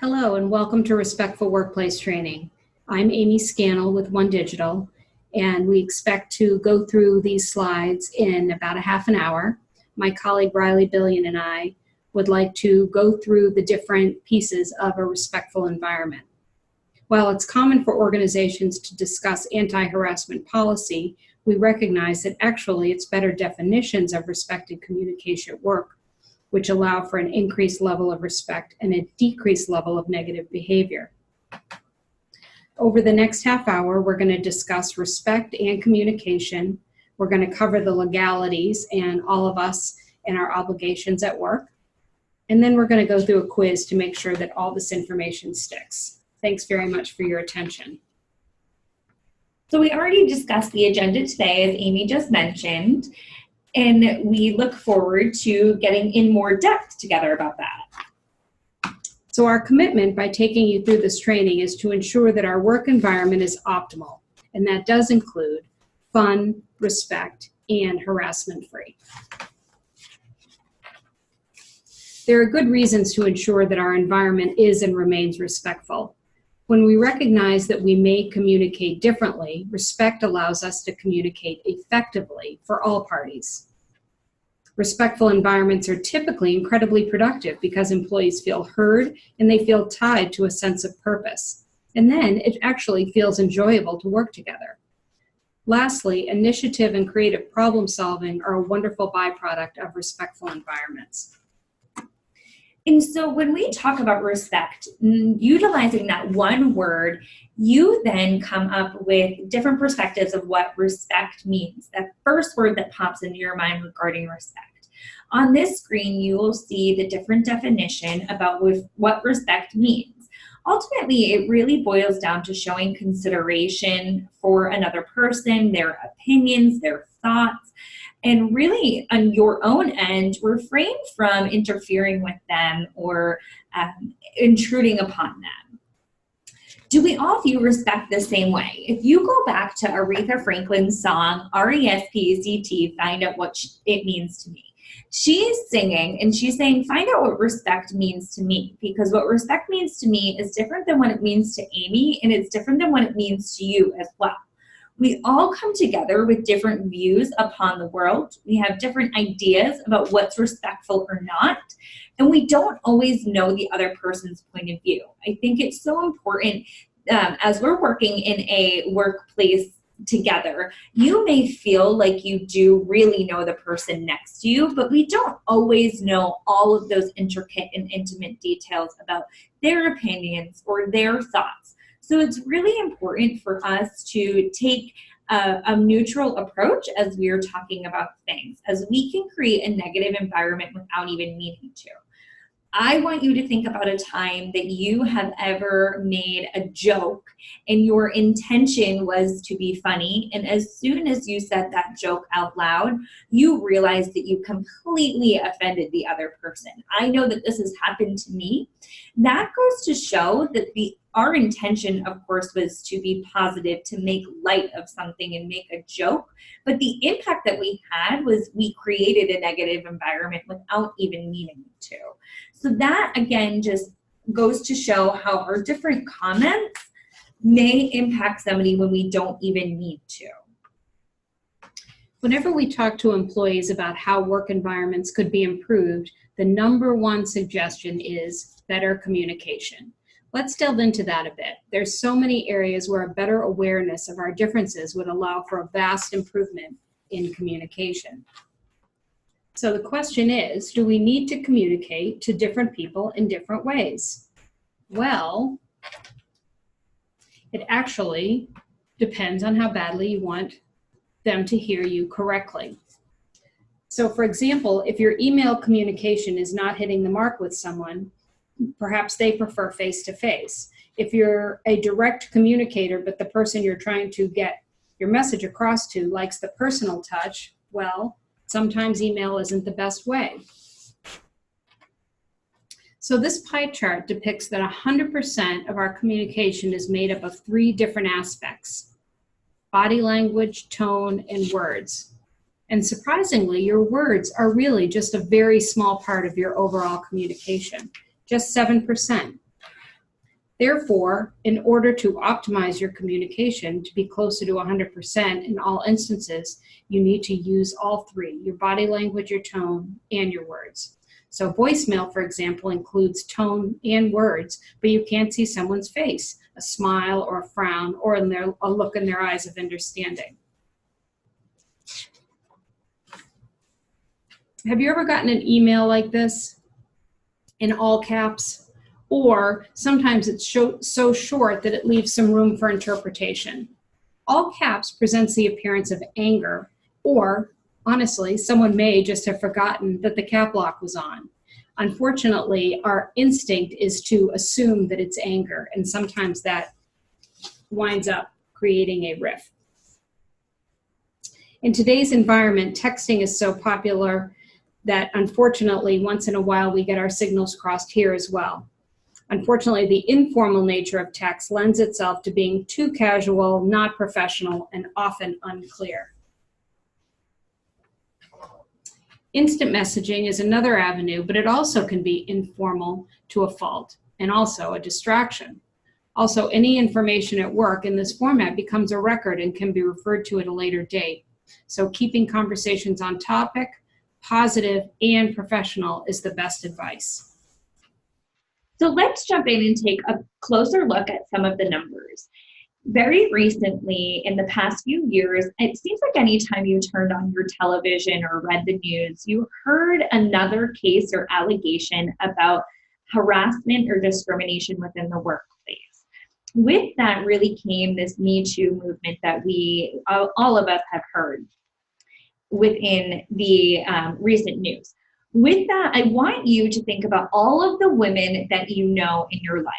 Hello and welcome to Respectful Workplace Training. I'm Amy Scannell with One Digital, and we expect to go through these slides in about a half an hour. My colleague Riley Billion and I would like to go through the different pieces of a respectful environment. While it's common for organizations to discuss anti-harassment policy, we recognize that actually it's better definitions of respected communication at work, which allow for an increased level of respect and a decreased level of negative behavior. Over the next half hour, we're going to discuss respect and communication. We're going to cover the legalities and all of us and our obligations at work. And then we're going to go through a quiz to make sure that all this information sticks. Thanks very much for your attention. So we already discussed the agenda today, as Amy just mentioned. And we look forward to getting in more depth together about that. So our commitment by taking you through this training is to ensure that our work environment is optimal, and that does include fun, respect, and harassment-free. There are good reasons to ensure that our environment is and remains respectful. When we recognize that we may communicate differently, respect allows us to communicate effectively for all parties. Respectful environments are typically incredibly productive because employees feel heard and they feel tied to a sense of purpose. And then it actually feels enjoyable to work together. Lastly, initiative and creative problem solving are a wonderful byproduct of respectful environments. And so when we talk about respect, utilizing that one word, you then come up with different perspectives of what respect means. That first word that pops into your mind regarding respect. On this screen, you will see the different definition about what respect means. Ultimately, it really boils down to showing consideration for another person, their opinions, their thoughts, and really on your own end, refrain from interfering with them or intruding upon them. Do we all view respect the same way? If you go back to Aretha Franklin's song, R-E-S-P-E-C-T, Find Out What It Means to Me. She's singing and she's saying, find out what respect means to me, because what respect means to me is different than what it means to Amy, and it's different than what it means to you as well. We all come together with different views upon the world. We have different ideas about what's respectful or not, and we don't always know the other person's point of view. I think it's so important as we're working in a workplace together, you may feel like you do really know the person next to you, but we don't always know all of those intricate and intimate details about their opinions or their thoughts. So it's really important for us to take a neutral approach as we are talking about things, as we can create a negative environment without even meaning to. I want you to think about a time that you have ever made a joke and your intention was to be funny, and as soon as you said that joke out loud, you realized that you completely offended the other person. I know that this has happened to me. That goes to show that our intention, of course, was to be positive, to make light of something and make a joke, but the impact that we had was we created a negative environment without even meaning to. So that, again, just goes to show how our different comments may impact somebody when we don't even need to. Whenever we talk to employees about how work environments could be improved, the number one suggestion is better communication. Let's delve into that a bit. There's so many areas where a better awareness of our differences would allow for a vast improvement in communication. So the question is, do we need to communicate to different people in different ways? Well, it actually depends on how badly you want them to hear you correctly. So for example, if your email communication is not hitting the mark with someone, perhaps they prefer face-to-face. If you're a direct communicator, but the person you're trying to get your message across to likes the personal touch, well, sometimes email isn't the best way. So this pie chart depicts that 100% of our communication is made up of 3 different aspects: body language, tone, and words. And surprisingly, your words are really just a very small part of your overall communication, just 7%. Therefore, in order to optimize your communication to be closer to 100% in all instances, you need to use all three: your body language, your tone, and your words. So voicemail, for example, includes tone and words, but you can't see someone's face, a smile or a frown, or a look in their eyes of understanding. Have you ever gotten an email like this in all caps? Or sometimes it's so short that it leaves some room for interpretation. All caps presents the appearance of anger, or honestly, someone may just have forgotten that the cap lock was on. Unfortunately, our instinct is to assume that it's anger, and sometimes that winds up creating a rift. In today's environment, texting is so popular that unfortunately, once in a while, we get our signals crossed here as well. Unfortunately, the informal nature of text lends itself to being too casual, not professional, and often unclear. Instant messaging is another avenue, but it also can be informal to a fault and also a distraction. Also, any information at work in this format becomes a record and can be referred to at a later date. So keeping conversations on topic, positive, and professional is the best advice. So let's jump in and take a closer look at some of the numbers. Very recently, in the past few years, it seems like anytime you turned on your television or read the news, you heard another case or allegation about harassment or discrimination within the workplace. With that really came this Me Too movement that all of us have heard within the recent news. With that, I want you to think about all of the women that you know in your life.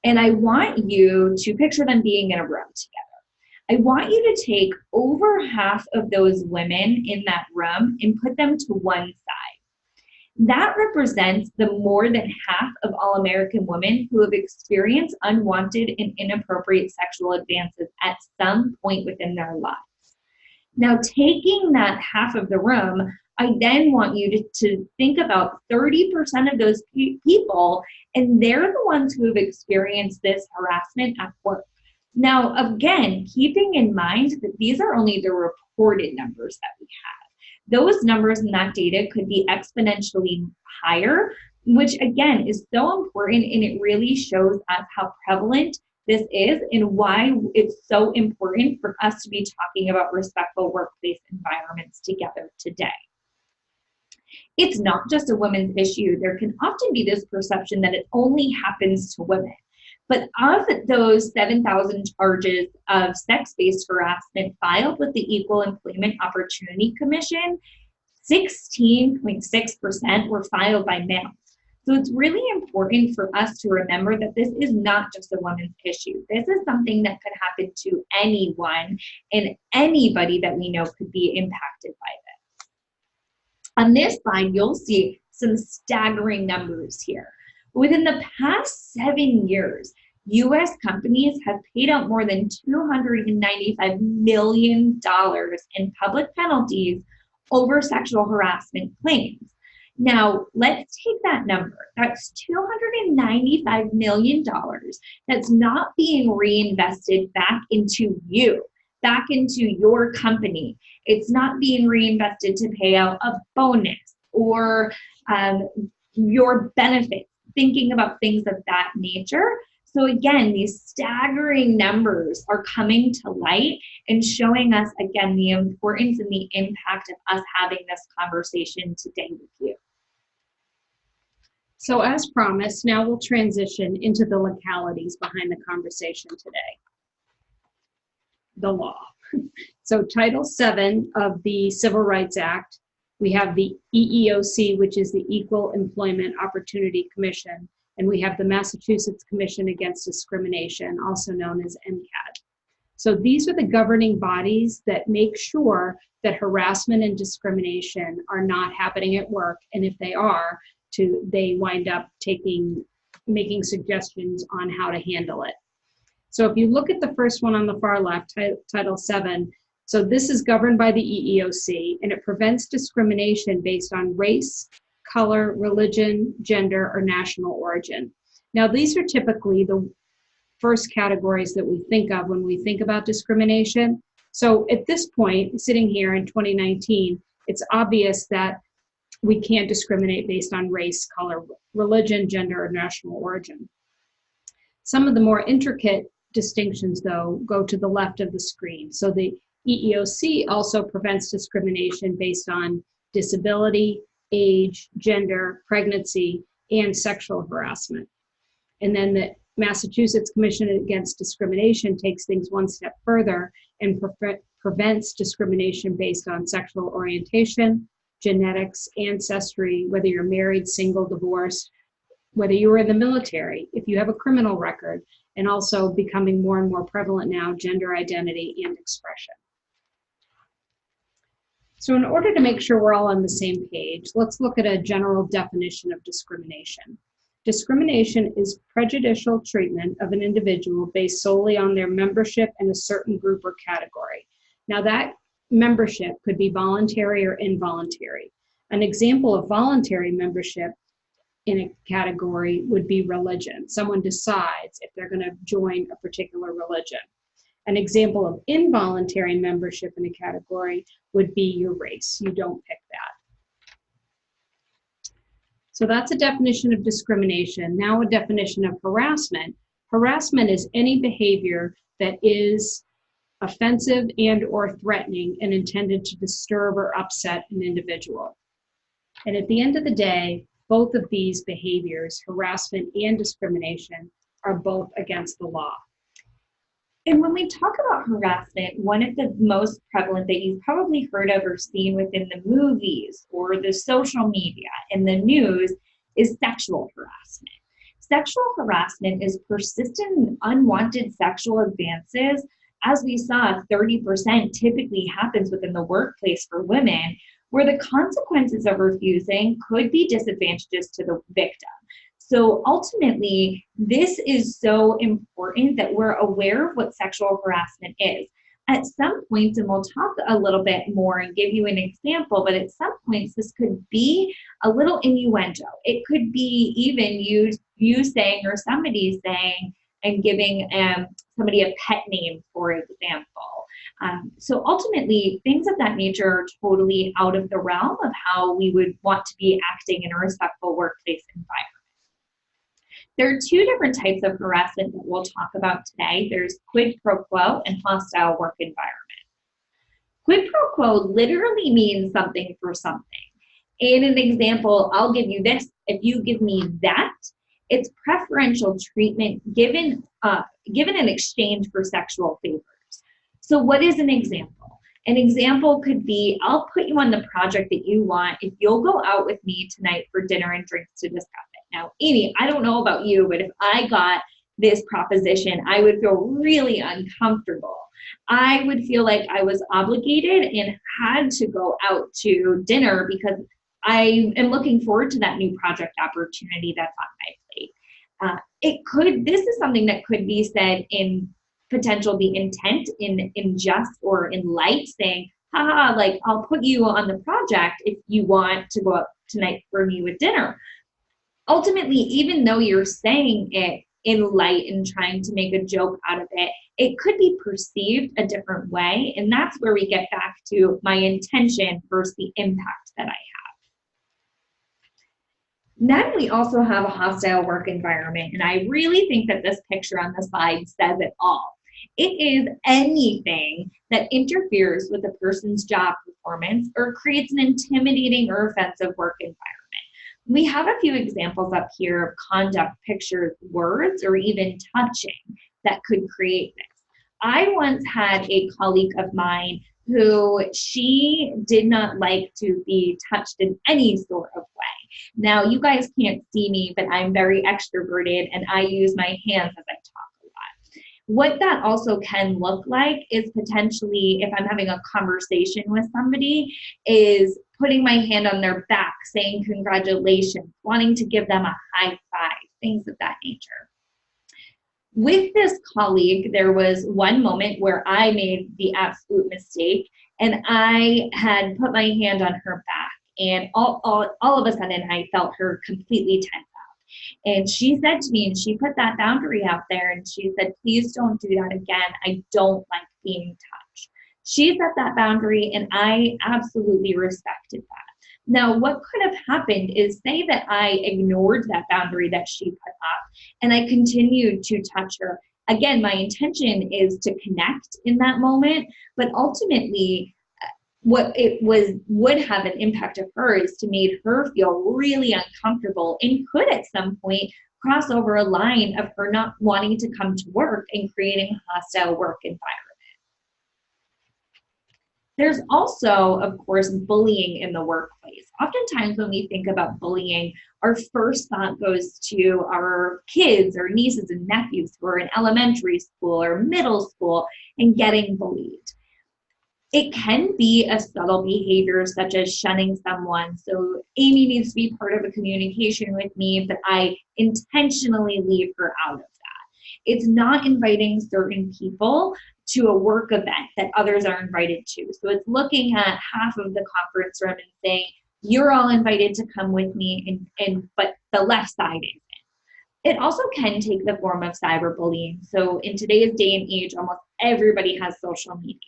And I want you to picture them being in a room together. I want you to take over half of those women in that room and put them to one side. That represents the more than half of all American women who have experienced unwanted and inappropriate sexual advances at some point within their lives. Now, taking that half of the room, I then want you to think about 30% of those people, and they're the ones who have experienced this harassment at work. Now, again, keeping in mind that these are only the reported numbers that we have. Those numbers and that data could be exponentially higher, which again is so important, and it really shows us how prevalent this is and why it's so important for us to be talking about respectful workplace environments together today. It's not just a women's issue. There can often be this perception that it only happens to women. But of those 7,000 charges of sex-based harassment filed with the Equal Employment Opportunity Commission, 16.6% were filed by males. So it's really important for us to remember that this is not just a women's issue. This is something that could happen to anyone, and anybody that we know could be impacted by this. On this slide, you'll see some staggering numbers here. Within the past 7 years, U.S. companies have paid out more than $295 million in public penalties over sexual harassment claims. Now, let's take that number. That's $295 million that's not being reinvested back into you, back into your company. It's not being reinvested to pay out a bonus or your benefits, thinking about things of that nature. So again, these staggering numbers are coming to light and showing us, again, the importance and the impact of us having this conversation today with you. So as promised, now we'll transition into the legalities behind the conversation today. The law. So Title VII of the Civil Rights Act, we have the EEOC, which is the Equal Employment Opportunity Commission, and we have the Massachusetts Commission Against Discrimination, also known as MCAD. So these are the governing bodies that make sure that harassment and discrimination are not happening at work, and if they are, they wind up making suggestions on how to handle it. So if you look at the first one on the far left, Title VII, so this is governed by the EEOC, and it prevents discrimination based on race, color, religion, gender, or national origin. Now, these are typically the first categories that we think of when we think about discrimination. So at this point, sitting here in 2019, it's obvious that we can't discriminate based on race, color, religion, gender, or national origin. Some of the more intricate distinctions, though, go to the left of the screen. So the EEOC also prevents discrimination based on disability, age, gender, pregnancy, and sexual harassment. And then the Massachusetts Commission Against Discrimination takes things one step further and prevents discrimination based on sexual orientation, genetics, ancestry, whether you're married, single, divorced, whether you were in the military, if you have a criminal record, and also becoming more and more prevalent now, gender identity and expression. So in order to make sure we're all on the same page, let's look at a general definition of discrimination. Discrimination is prejudicial treatment of an individual based solely on their membership in a certain group or category. Now that membership could be voluntary or involuntary. An example of voluntary membership in a category would be religion. Someone decides if they're going to join a particular religion. An example of involuntary membership in a category would be your race. You don't pick that. So that's a definition of discrimination. Now a definition of harassment. Harassment is any behavior that is offensive and or threatening and intended to disturb or upset an individual. And at the end of the day, both of these behaviors, harassment and discrimination, are both against the law. And when we talk about harassment, one of the most prevalent that you've probably heard of or seen within the movies or the social media and the news is sexual harassment. Sexual harassment is persistent and unwanted sexual advances. As we saw, 30% typically happens within the workplace for women, where the consequences of refusing could be disadvantageous to the victim. So ultimately, this is so important that we're aware of what sexual harassment is. At some points, and we'll talk a little bit more and give you an example, but at some points, this could be a little innuendo. It could be even you saying or somebody saying and giving somebody a pet name, for example. So ultimately, things of that nature are totally out of the realm of how we would want to be acting in a respectful workplace environment. There are two different types of harassment that we'll talk about today. There's quid pro quo and hostile work environment. Quid pro quo literally means something for something. In an example, I'll give you this. If you give me that, it's preferential treatment given in exchange for sexual favors. So what is an example? An example could be, I'll put you on the project that you want if you'll go out with me tonight for dinner and drinks to discuss it. Now, Amy, I don't know about you, but if I got this proposition, I would feel really uncomfortable. I would feel like I was obligated and had to go out to dinner because I am looking forward to that new project opportunity that's on my plate. This is something that could be said in potential the intent in just or in light, saying, haha, like I'll put you on the project if you want to go out tonight for me with dinner. Ultimately, even though you're saying it in light and trying to make a joke out of it, it could be perceived a different way. And that's where we get back to my intention versus the impact that I have. Then we also have a hostile work environment. And I really think that this picture on the slide says it all. It is anything that interferes with a person's job performance or creates an intimidating or offensive work environment. We have a few examples up here of conduct, pictures, words, or even touching that could create this. I once had a colleague of mine who she did not like to be touched in any sort of way. Now, you guys can't see me, but I'm very extroverted and I use my hands as I talk a lot. What that also can look like is potentially, if I'm having a conversation with somebody, is putting my hand on their back, saying congratulations, wanting to give them a high five, things of that nature. With this colleague, there was one moment where I made the absolute mistake and I had put my hand on her back, and all of a sudden I felt her completely tense up. And she said to me, and she put that boundary out there, and she said, please don't do that again. I don't like being touched. She set that boundary, and I absolutely respected that. Now, what could have happened is, say that I ignored that boundary that she put up and I continued to touch her. Again, my intention is to connect in that moment, but ultimately, what it would have an impact of her is to make her feel really uncomfortable, and could at some point cross over a line of her not wanting to come to work and creating a hostile work environment. There's also, of course, bullying in the workplace. Oftentimes when we think about bullying, our first thought goes to our kids or nieces and nephews who are in elementary school or middle school and getting bullied. It can be a subtle behavior such as shunning someone. So Amy needs to be part of a communication with me, but I intentionally leave her out of that. It's not inviting certain people to a work event that others are invited to. So it's looking at half of the conference room and saying, you're all invited to come with me, but the left side isn't. It also can take the form of cyberbullying. So in today's day and age, almost everybody has social media.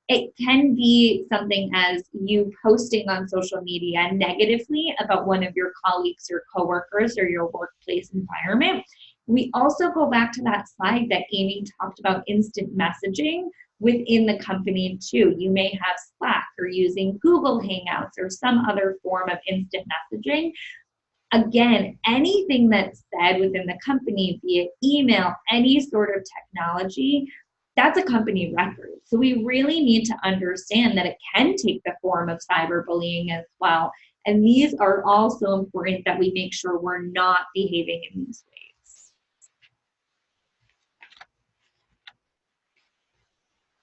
It can be something as you posting on social media negatively about one of your colleagues or coworkers or your workplace environment. We also go back to that slide that Amy talked about, instant messaging within the company too. You may have Slack or using Google Hangouts or some other form of instant messaging. Again, anything that's said within the company, be it email, any sort of technology, that's a company record. So we really need to understand that it can take the form of cyberbullying as well. And these are also important that we make sure we're not behaving in these ways.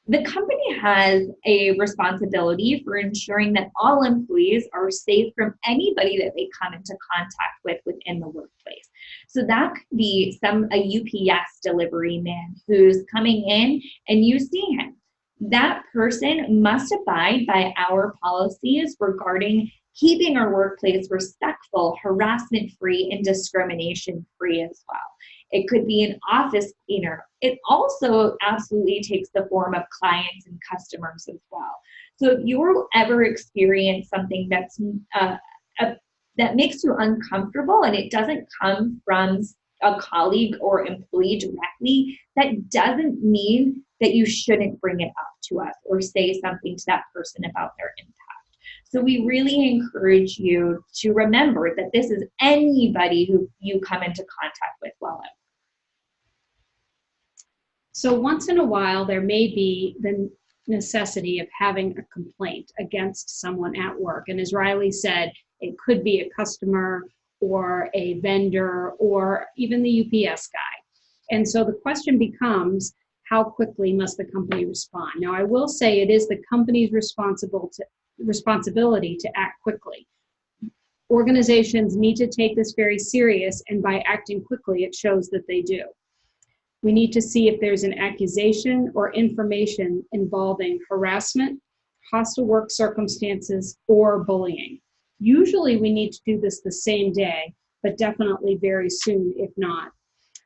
The company has a responsibility for ensuring that all employees are safe from anybody that they come into contact with within the workplace. So that could be a UPS delivery man who's coming in and you see him. That person must abide by our policies regarding keeping our workplace respectful, harassment-free, and discrimination-free as well. It could be an office cleaner. It also absolutely takes the form of clients and customers as well. So if you ever experience something that's that makes you uncomfortable and it doesn't come from a colleague or employee directly, that doesn't mean that you shouldn't bring it up to us or say something to that person about their impact. So we really encourage you to remember that this is anybody who you come into contact with while at work. So once in a while, there may be the necessity of having a complaint against someone at work. And as Riley said, it could be a customer or a vendor or even the UPS guy. And so the question becomes, how quickly must the company respond? Now, I will say it is the company's responsibility to act quickly. Organizations need to take this very serious, and by acting quickly, it shows that they do. We need to see if there's an accusation or information involving harassment, hostile work circumstances, or bullying. Usually we need to do this the same day, but definitely very soon if not.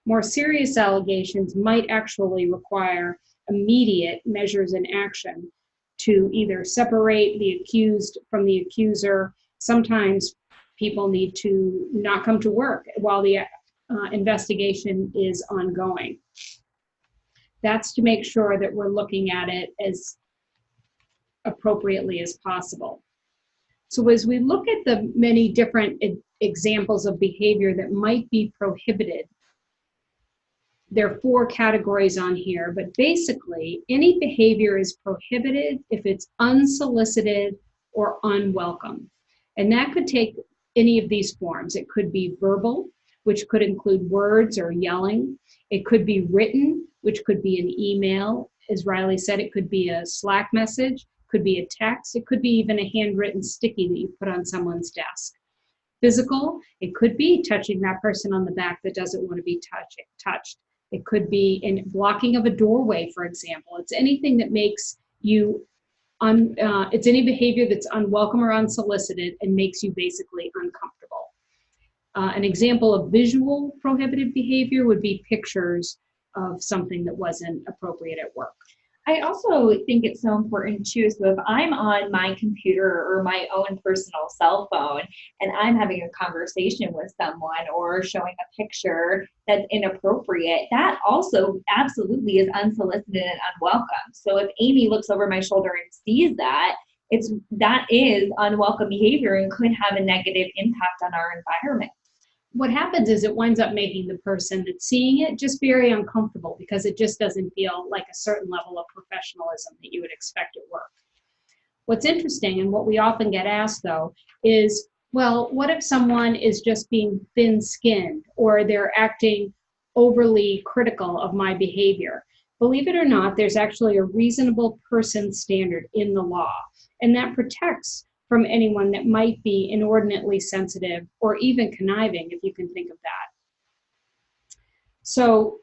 More serious allegations might actually require immediate measures in action to either separate the accused from the accuser. Sometimes people need to not come to work while the investigation is ongoing. That's to make sure that we're looking at it as appropriately as possible. So as we look at the many different examples of behavior that might be prohibited, there are 4 categories on here, but basically any behavior is prohibited if it's unsolicited or unwelcome. And that could take any of these forms. It could be verbal, which could include words or yelling. It could be written, which could be an email. As Riley said, it could be a Slack message, could be a text, it could be even a handwritten sticky that you put on someone's desk. Physical, it could be touching that person on the back that doesn't want to be touched. It could be in blocking of a doorway, for example. It's anything that makes you, it's any behavior that's unwelcome or unsolicited and makes you basically uncomfortable. An example of visual prohibited behavior would be pictures of something that wasn't appropriate at work. I also think it's so important too. So if I'm on my computer or my own personal cell phone and I'm having a conversation with someone or showing a picture that's inappropriate, that also absolutely is unsolicited and unwelcome. So if Amy looks over my shoulder and sees that, that is unwelcome behavior and could have a negative impact on our environment. What happens is it winds up making the person that's seeing it just very uncomfortable because it just doesn't feel like a certain level of professionalism that you would expect at work. What's interesting, and what we often get asked though, is, well, what if someone is just being thin-skinned or they're acting overly critical of my behavior? Believe it or not, there's actually a reasonable person standard in the law, and that protects from anyone that might be inordinately sensitive or even conniving, if you can think of that. So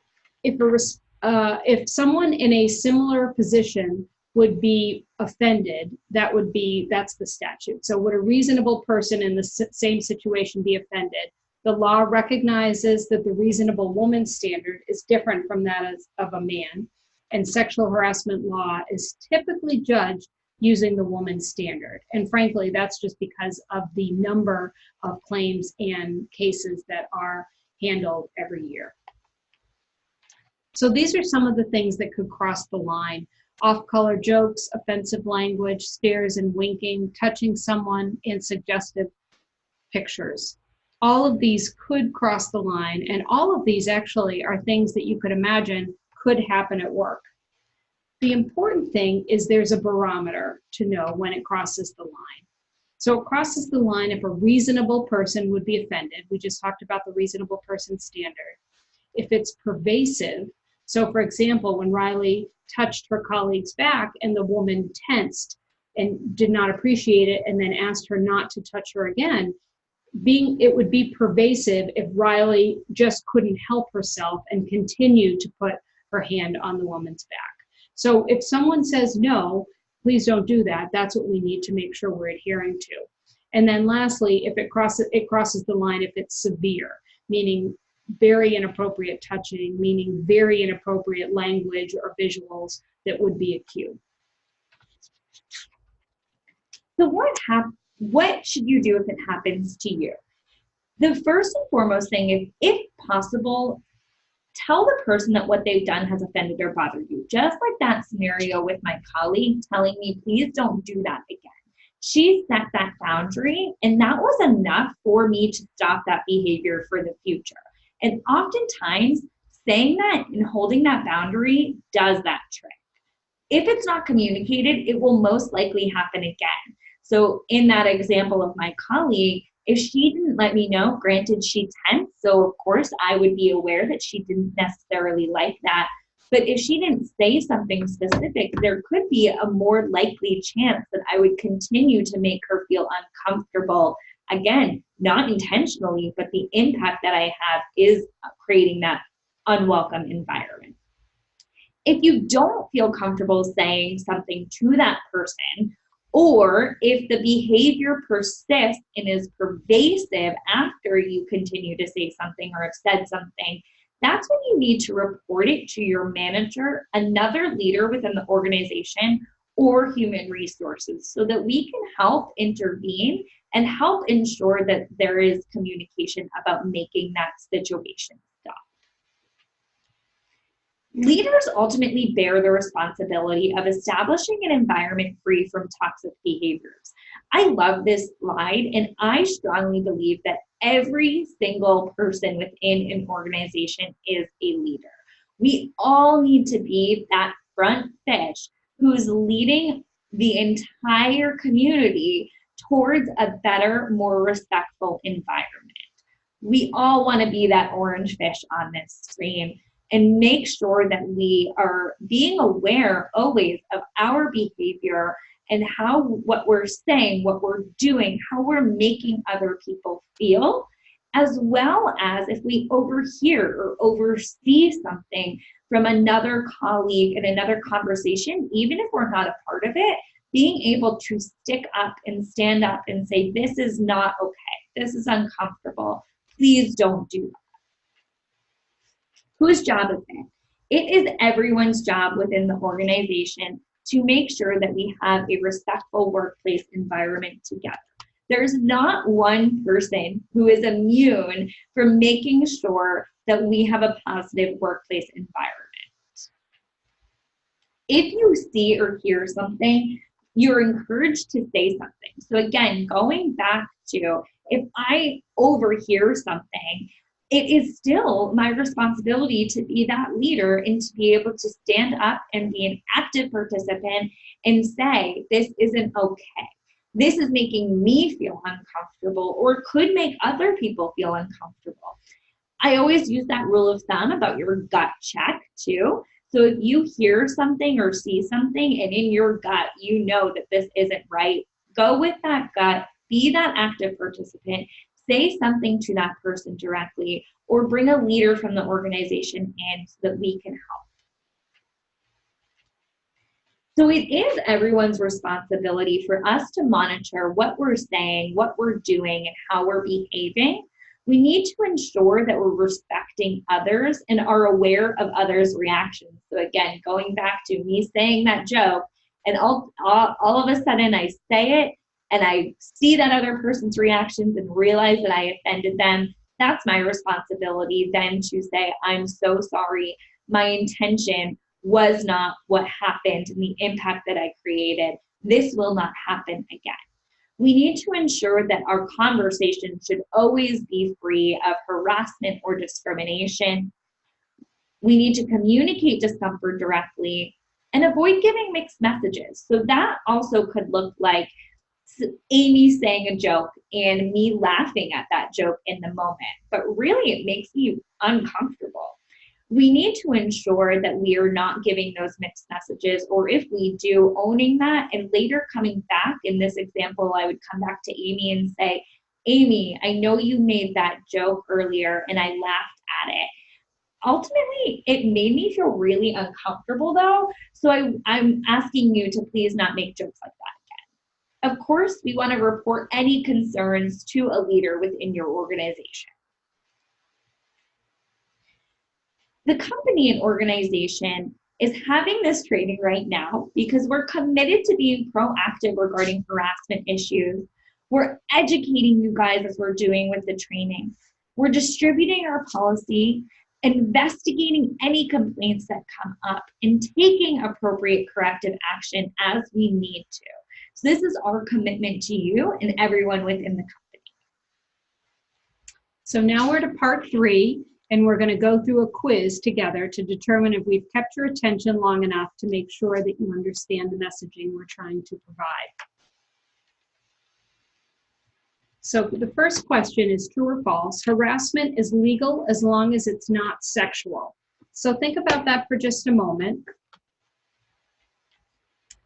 if someone in a similar position would be offended, that's the statute. So would a reasonable person in the same situation be offended? The law recognizes that the reasonable woman standard is different from that of a man, and sexual harassment law is typically judged using the woman's standard. And frankly, that's just because of the number of claims and cases that are handled every year. So these are some of the things that could cross the line: off-color jokes, offensive language, stares and winking, touching someone, and suggestive pictures. All of these could cross the line, and all of these actually are things that you could imagine could happen at work. The important thing is there's a barometer to know when it crosses the line. So it crosses the line if a reasonable person would be offended. We just talked about the reasonable person standard. If it's pervasive, so for example, when Riley touched her colleague's back and the woman tensed and did not appreciate it and then asked her not to touch her again, it would be pervasive if Riley just couldn't help herself and continued to put her hand on the woman's back. So if someone says, no, please don't do that, that's what we need to make sure we're adhering to. And then lastly, if it crosses the line if it's severe, meaning very inappropriate touching, meaning very inappropriate language or visuals that would be a cue. So what should you do if it happens to you? The first and foremost thing is, if possible, tell the person that what they've done has offended or bothered you. Just like that scenario with my colleague telling me, please don't do that again. She set that boundary, and that was enough for me to stop that behavior for the future. And oftentimes, saying that and holding that boundary does that trick. If it's not communicated, it will most likely happen again. So in that example of my colleague, if she didn't let me know, granted she tensed, so of course I would be aware that she didn't necessarily like that. But if she didn't say something specific, there could be a more likely chance that I would continue to make her feel uncomfortable. Again, not intentionally, but the impact that I have is creating that unwelcome environment. If you don't feel comfortable saying something to that person, or if the behavior persists and is pervasive after you continue to say something or have said something, that's when you need to report it to your manager, another leader within the organization, or human resources, so that we can help intervene and help ensure that there is communication about making that situation stop. Leaders ultimately bear the responsibility of establishing an environment free from toxic behaviors. I love this slide, and I strongly believe that every single person within an organization is a leader. We all need to be that front fish who's leading the entire community towards a better, more respectful environment. We all want to be that orange fish on this screen, and make sure that we are being aware always of our behavior and how what we're saying, what we're doing, how we're making other people feel, as well as if we overhear or oversee something from another colleague in another conversation, even if we're not a part of it, being able to stick up and stand up and say, this is not okay, this is uncomfortable, Please don't do that. Whose job is it? It is everyone's job within the organization to make sure that we have a respectful workplace environment together. There's not one person who is immune from making sure that we have a positive workplace environment. If you see or hear something, you're encouraged to say something. So again, going back to, if I overhear something, it is still my responsibility to be that leader and to be able to stand up and be an active participant and say, this isn't okay. This is making me feel uncomfortable or could make other people feel uncomfortable. I always use that rule of thumb about your gut check too. So if you hear something or see something and in your gut, you know that this isn't right, go with that gut, be that active participant, say something to that person directly, or bring a leader from the organization in so that we can help. So it is everyone's responsibility for us to monitor what we're saying, what we're doing, and how we're behaving. We need to ensure that we're respecting others and are aware of others' reactions. So again, going back to me saying that joke, and all of a sudden I say it, and I see that other person's reactions and realize that I offended them, that's my responsibility then to say, I'm so sorry. My intention was not what happened and the impact that I created. This will not happen again. We need to ensure that our conversation should always be free of harassment or discrimination. We need to communicate discomfort directly and avoid giving mixed messages. So that also could look like Amy saying a joke and me laughing at that joke in the moment, but really it makes me uncomfortable. We need to ensure that we are not giving those mixed messages, or if we do, owning that and later coming back. In this example, I would come back to Amy and say, Amy, I know you made that joke earlier and I laughed at it. Ultimately, it made me feel really uncomfortable though, so I'm asking you to please not make jokes like that. Of course, we want to report any concerns to a leader within your organization. The company and organization is having this training right now because we're committed to being proactive regarding harassment issues. We're educating you guys as we're doing with the training. We're distributing our policy, investigating any complaints that come up, and taking appropriate corrective action as we need to. So this is our commitment to you and everyone within the company. So now we're to part 3, and we're going to go through a quiz together to determine if we've kept your attention long enough to make sure that you understand the messaging we're trying to provide. So the first question is true or false. Harassment is legal as long as it's not sexual. So think about that for just a moment.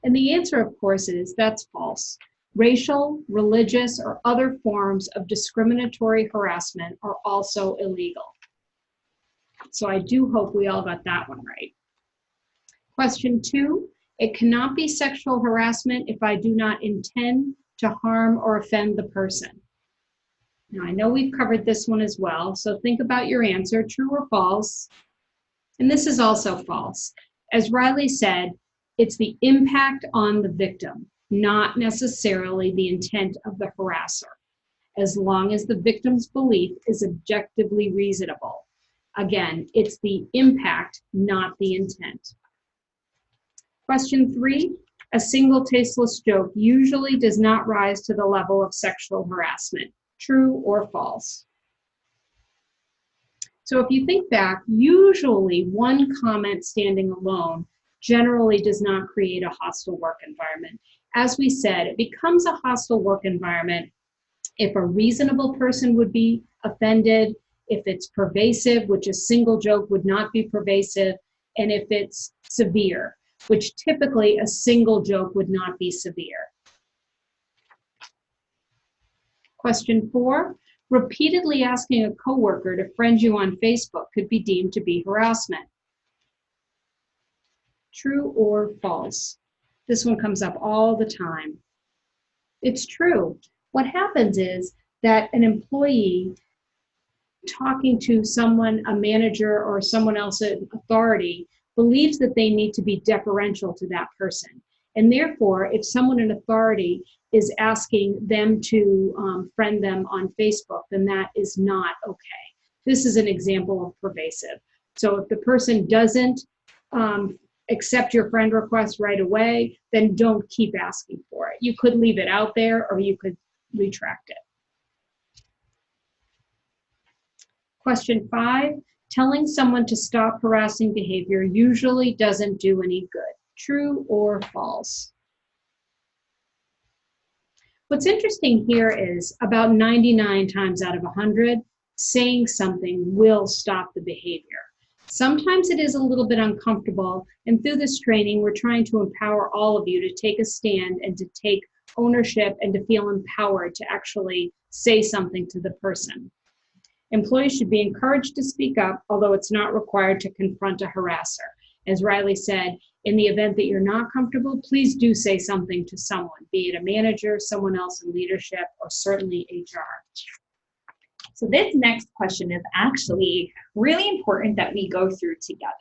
And the answer, of course, is that's false. Racial, religious, or other forms of discriminatory harassment are also illegal. So I do hope we all got that one right. Question 2, it cannot be sexual harassment if I do not intend to harm or offend the person. Now I know we've covered this one as well, so think about your answer, true or false. And this is also false. As Riley said, it's the impact on the victim, not necessarily the intent of the harasser, as long as the victim's belief is objectively reasonable. Again, it's the impact, not the intent. Question 3, a single tasteless joke usually does not rise to the level of sexual harassment. True or false? So if you think back, usually one comment standing alone generally does not create a hostile work environment. As we said, it becomes a hostile work environment if a reasonable person would be offended, if it's pervasive, which a single joke would not be pervasive, and if it's severe, which typically a single joke would not be severe. Question 4, repeatedly asking a coworker to friend you on Facebook could be deemed to be harassment. True or false? This one comes up all the time. It's true. What happens is that an employee talking to someone, a manager or someone else in authority, believes that they need to be deferential to that person. And therefore, if someone in authority is asking them to friend them on Facebook, then that is not okay. This is an example of pervasive. So if the person doesn't accept your friend request right away, then don't keep asking for it. You could leave it out there or you could retract it. Question 5, telling someone to stop harassing behavior usually doesn't do any good. True or false? What's interesting here is about 99 times out of 100, saying something will stop the behavior. Sometimes it is a little bit uncomfortable, and through this training, we're trying to empower all of you to take a stand and to take ownership and to feel empowered to actually say something to the person. Employees should be encouraged to speak up, although it's not required to confront a harasser. As Riley said, in the event that you're not comfortable, please do say something to someone, be it a manager, someone else in leadership, or certainly HR. So this next question is actually really important that we go through together.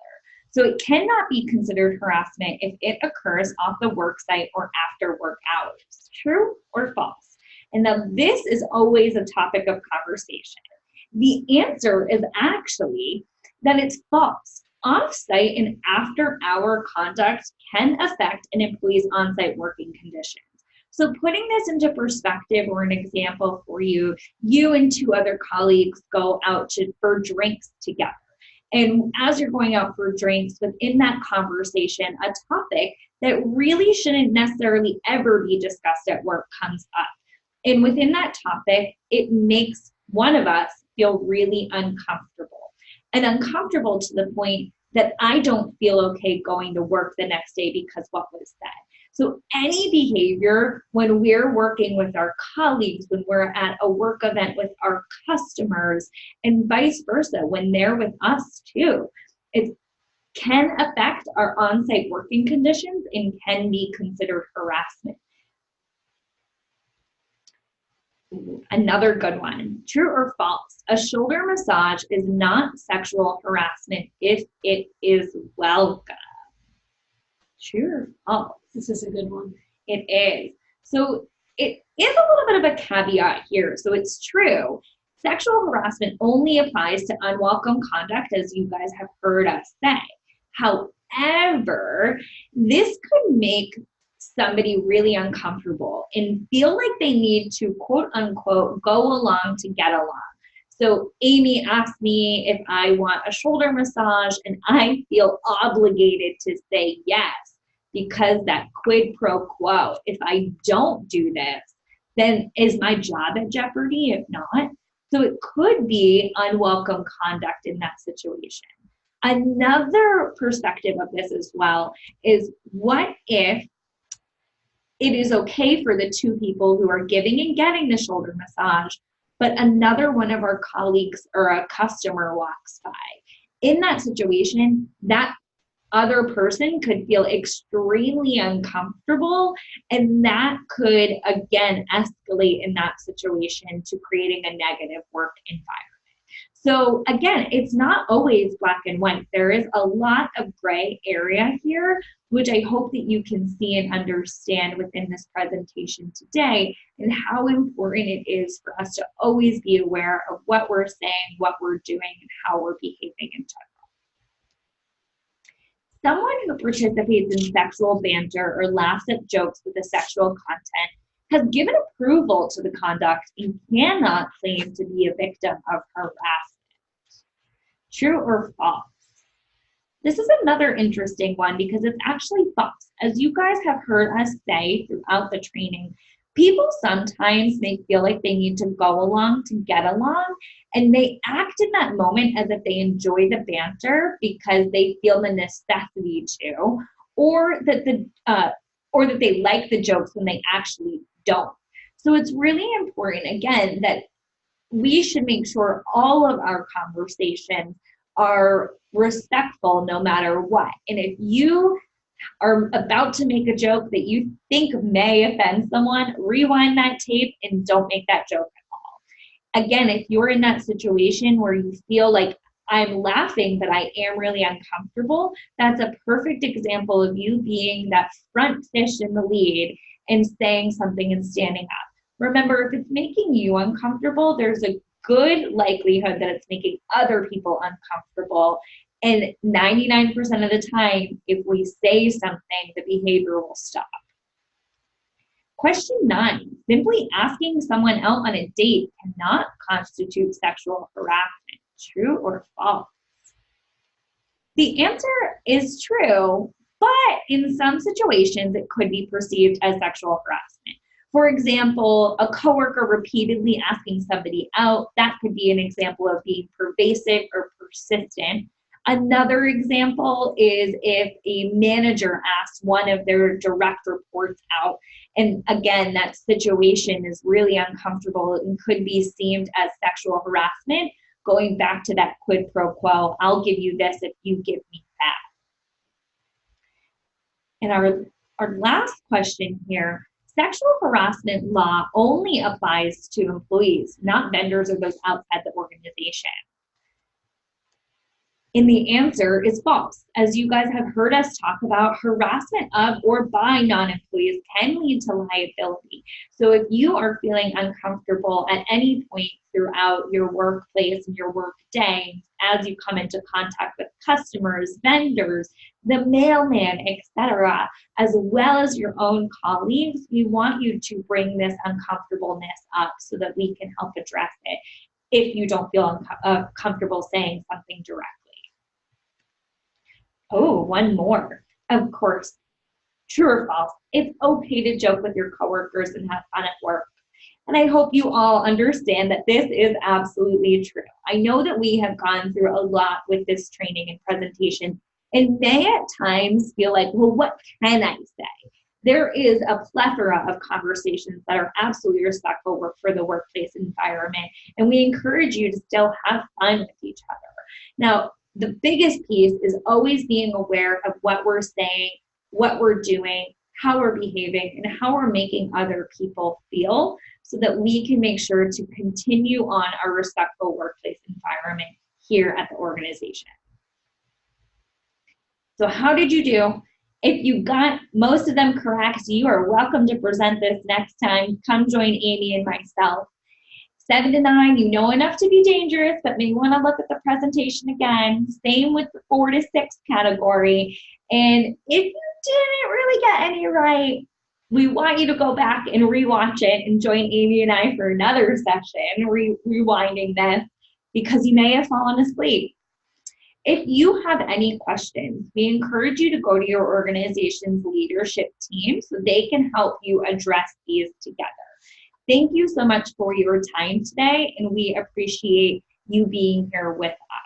So it cannot be considered harassment if it occurs off the work site or after work hours. True or false? And now this is always a topic of conversation. The answer is actually that it's false. Off-site and after-hour conduct can affect an employee's on-site working conditions. So putting this into perspective, or an example for you, you and 2 other colleagues go out for drinks together. And as you're going out for drinks, within that conversation, a topic that really shouldn't necessarily ever be discussed at work comes up. And within that topic, it makes one of us feel really uncomfortable. And uncomfortable to the point that I don't feel okay going to work the next day because what was said. So any behavior when we're working with our colleagues, when we're at a work event with our customers, and vice versa, when they're with us too, it can affect our on-site working conditions and can be considered harassment. Another good one, true or false? A shoulder massage is not sexual harassment if it is welcome. True or false? This is a good one. It is. So it is a little bit of a caveat here. So it's true. Sexual harassment only applies to unwelcome conduct, as you guys have heard us say. However, this could make somebody really uncomfortable and feel like they need to, quote unquote, go along to get along. So Amy asked me if I want a shoulder massage, and I feel obligated to say yes, because that quid pro quo, if I don't do this, then is my job at jeopardy? If not, so it could be unwelcome conduct in that situation. Another perspective of this as well is, what if it is okay for the 2 people who are giving and getting the shoulder massage, but another one of our colleagues or a customer walks by? In that situation, that other person could feel extremely uncomfortable, and that could, again, escalate in that situation to creating a negative work environment. So again, it's not always black and white. There is a lot of gray area here, which I hope that you can see and understand within this presentation today, and how important it is for us to always be aware of what we're saying, what we're doing, and how we're behaving in general. Someone who participates in sexual banter or laughs at jokes with a sexual content has given approval to the conduct and cannot claim to be a victim of harassment. True or false? This is another interesting one because it's actually false. As you guys have heard us say throughout the training, people sometimes may feel like they need to go along to get along, and they act in that moment as if they enjoy the banter because they feel the necessity to, or that they like the jokes when they actually don't. So it's really important, again, that we should make sure all of our conversations are respectful no matter what. And if you are about to make a joke that you think may offend someone, rewind that tape and don't make that joke at all. Again, if you're in that situation where you feel like I'm laughing, but I am really uncomfortable, that's a perfect example of you being that front fish in the lead and saying something and standing up. Remember, if it's making you uncomfortable, there's a good likelihood that it's making other people uncomfortable. And 99% of the time, if we say something, the behavior will stop. Question 9, simply asking someone out on a date cannot constitute sexual harassment. True or false? The answer is true, but in some situations it could be perceived as sexual harassment. For example, a coworker repeatedly asking somebody out, that could be an example of being pervasive or persistent. Another example is if a manager asks one of their direct reports out, and again, that situation is really uncomfortable and could be seen as sexual harassment, going back to that quid pro quo, I'll give you this if you give me that. And our last question here, sexual harassment law only applies to employees, not vendors or those outside the organization. And the answer is false. As you guys have heard us talk about, harassment of or by non-employees can lead to liability. So if you are feeling uncomfortable at any point throughout your workplace and your work day, as you come into contact with customers, vendors, the mailman, etc., as well as your own colleagues, we want you to bring this uncomfortableness up so that we can help address it if you don't feel comfortable saying something directly. Oh, one more. Of course, true or false, it's okay to joke with your coworkers and have fun at work. And I hope you all understand that this is absolutely true. I know that we have gone through a lot with this training and presentation and may at times feel like, well, what can I say? There is a plethora of conversations that are absolutely respectful for the workplace environment, and we encourage you to still have fun with each other. Now, the biggest piece is always being aware of what we're saying, what we're doing, how we're behaving, and how we're making other people feel so that we can make sure to continue on our respectful workplace environment here at the organization. So how did you do? If you got most of them correct, you are welcome to present this next time. Come join Amy and myself. 7 to 9, you know enough to be dangerous, but may want to look at the presentation again. Same with the 4 to 6 category. And if you didn't really get any right, we want you to go back and rewatch it and join Amy and I for another session, rewinding this, because you may have fallen asleep. If you have any questions, we encourage you to go to your organization's leadership team so they can help you address these together. Thank you so much for your time today, and we appreciate you being here with us.